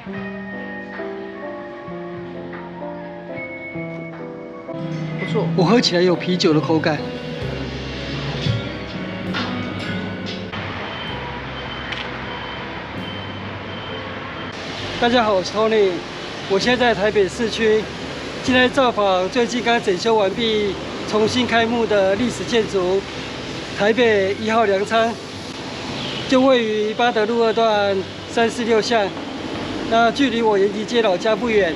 不错，我喝起来有啤酒的口感。大家好，我是 Tony， 我现在在台北市区，今天造访最近刚整修完毕、重新开幕的历史建筑台北1号粮仓，就位于八德路2段346巷，那距离我延吉街老家不远，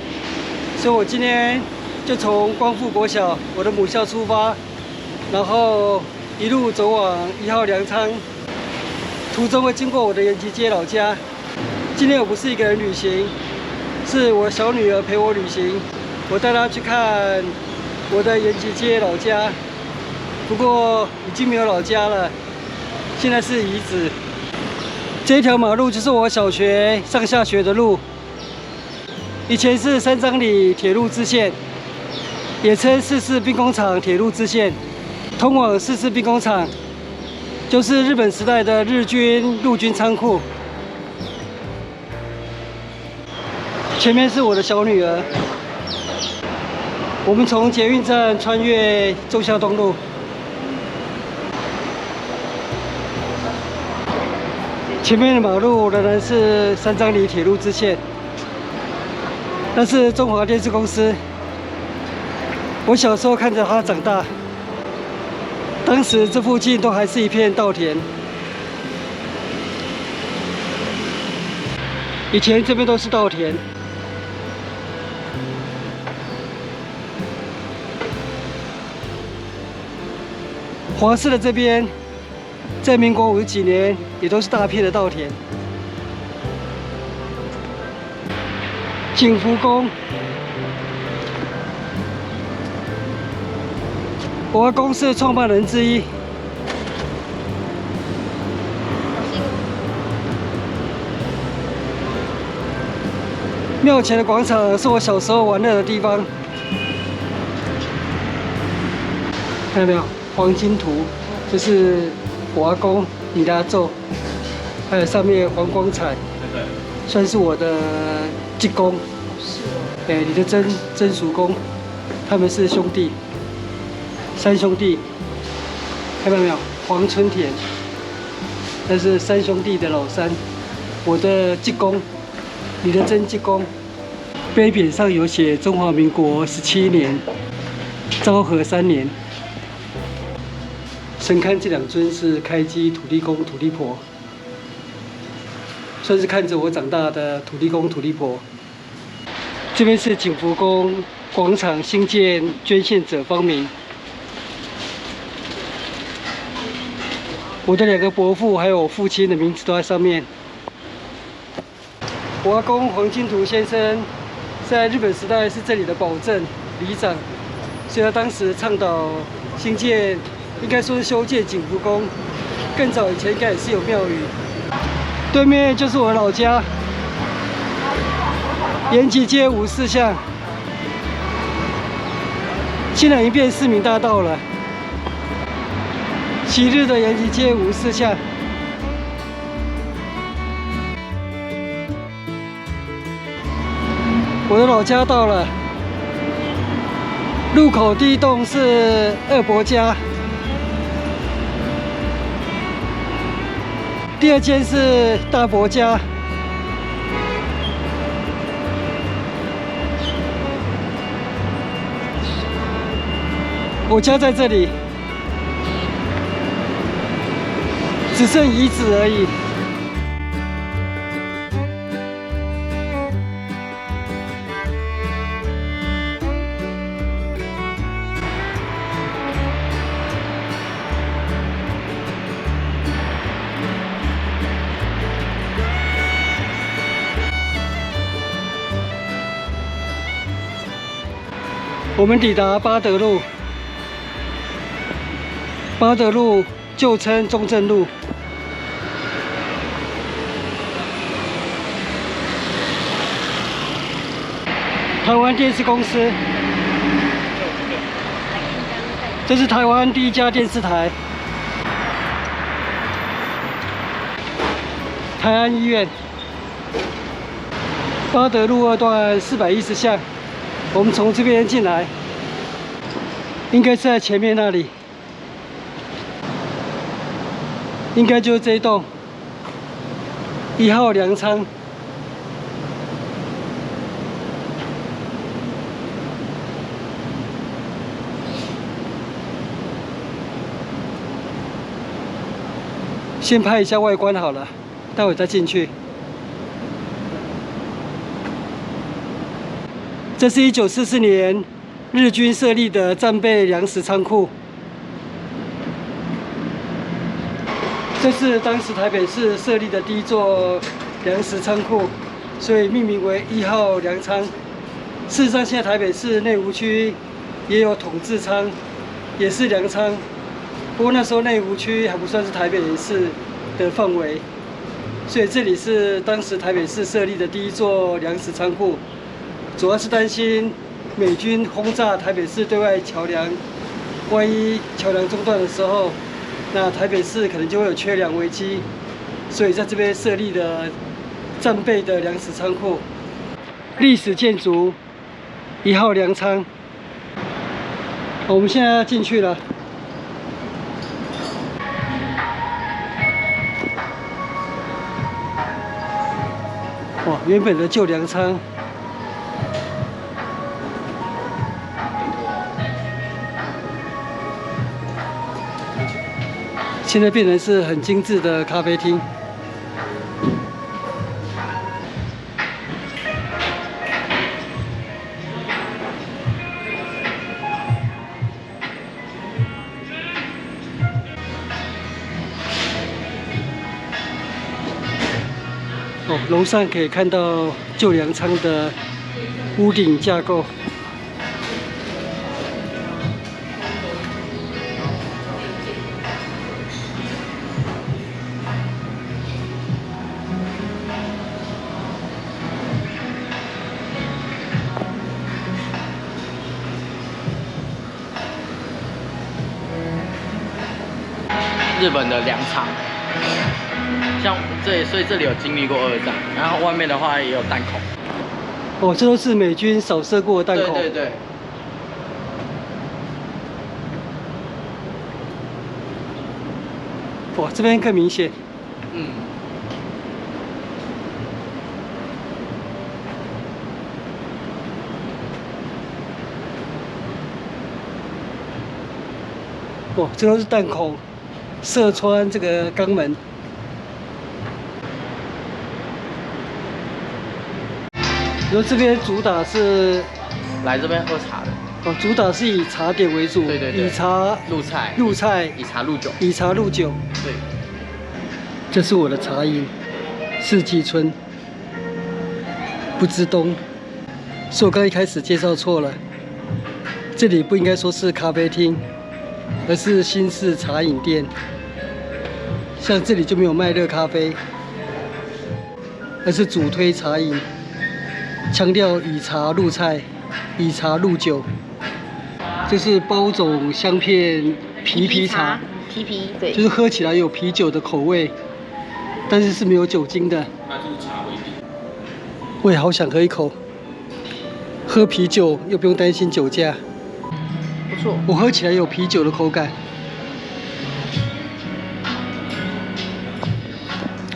所以我今天就从光复国小我的母校出发，然后一路走往1号粮仓，途中会经过我的延吉街老家。今天我不是一个人旅行，是我小女儿陪我旅行，我带她去看我的延吉街老家，不过已经没有老家了，现在是遗址。这条马路就是我小学上下学的路，以前是三张里铁路支线，也称四四兵工厂铁路支线，通往四四兵工厂，就是日本时代的日军陆军仓库。前面是我的小女儿，我们从捷运站穿越忠孝东路，前面的马路仍然是三张里铁路支线，那是中华电视公司。我小时候看着它长大，当时这附近都还是一片稻田，以前这边都是稻田。华视的这边，在民国50几年也都是大片的稻田。景福宫，我阿公是创办人之一。庙前的广场是我小时候玩乐的地方，看到没有？黄金图，这是我阿公李大寿，还有上面黄光彩，算是我的继公。是哦。你的曾叔公，他们是兄弟，三兄弟，看到没有？黄春田，那是三兄弟的老三。我的继公，你的曾继公，碑匾上有写中华民国17年，昭和3年。神龛这2尊是开基土地公、土地婆，算是看着我长大的土地公、土地婆。这边是景福宫广场新建捐献者方名，我的2个伯父还有我父亲的名字都在上面。我阿公黄金图先生在日本时代是这里的保镇里长，所以他当时倡导新建。应该说是修建景福宫，更早以前应该也是有庙宇。对面就是我的老家，延吉街54巷，现在已经变市民大道了。昔日的延吉街54巷，我的老家到了。入口第1栋是二伯家。第2间是大伯家，我家在这里，只剩遗址而已。我们抵达八德路，八德路旧称中正路。台湾电视公司，这是台湾第1家电视台。台安医院，八德路2段410巷，我们从这边进来，应该是在前面那里，应该就是这一栋1号粮仓。先拍一下外观好了，待会再进去。这是1944年日军设立的战备粮食仓库。这是当时台北市设立的第一座粮食仓库，所以命名为1号粮仓。事实上，现在台北市内湖区也有统治仓，也是粮仓。不过那时候内湖区还不算是台北市的范围，所以这里是当时台北市设立的第一座粮食仓库，主要是担心美军轰炸台北市对外桥梁，万一桥梁中断的时候，那台北市可能就会有缺粮危机，所以在这边设立了战备的粮食仓库。历史建筑1号粮仓，我们现在要进去了。哇，原本的旧粮仓，现在变成是很精致的咖啡厅。哦，楼上可以看到旧粮仓的屋顶架构。日本的粮仓。像这里，所以这里有经历过2战，然后外面的话也有弹孔。哦，这都是美军扫射过的弹孔。对对对。哇，这边更明显。嗯。哇，这都是弹孔射穿这个肛门。然后这边主打是来这边喝茶的。哦，主打是以茶点为主，对对对，以茶入菜，以茶入酒，以茶入酒。对，这是我的茶饮，四季春，不知冬。是我刚一开始介绍错了，这里不应该说是咖啡厅，而是新式茶饮店。像这里就没有卖热咖啡，而是主推茶饮。强调以茶入菜，以茶入酒。这是包种香片皮茶，皮对，就是喝起来有啤酒的口味，但是是没有酒精的。它就是茶味地。我也好想喝一口，喝啤酒又不用担心酒驾。不错，我喝起来有啤酒的口感。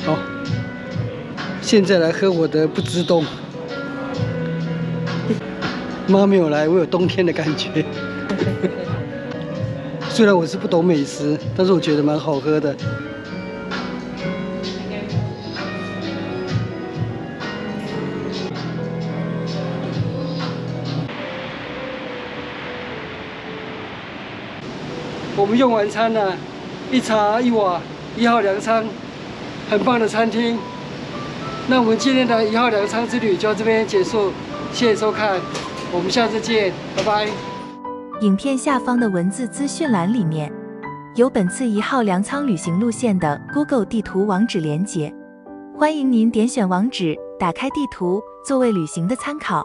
好，现在来喝我的不知冬。妈没有来，我有冬天的感觉。虽然我是不懂美食，但是我觉得蛮好喝的。我们用完餐了，一茶一瓦，1号粮仓，很棒的餐厅。那我们今天的1号粮仓之旅就到这边结束，谢谢收看，我们下次见，拜拜。影片下方的文字资讯栏里面有本次1号粮仓旅行路线的 Google 地图网址连结，欢迎您点选网址，打开地图作为旅行的参考。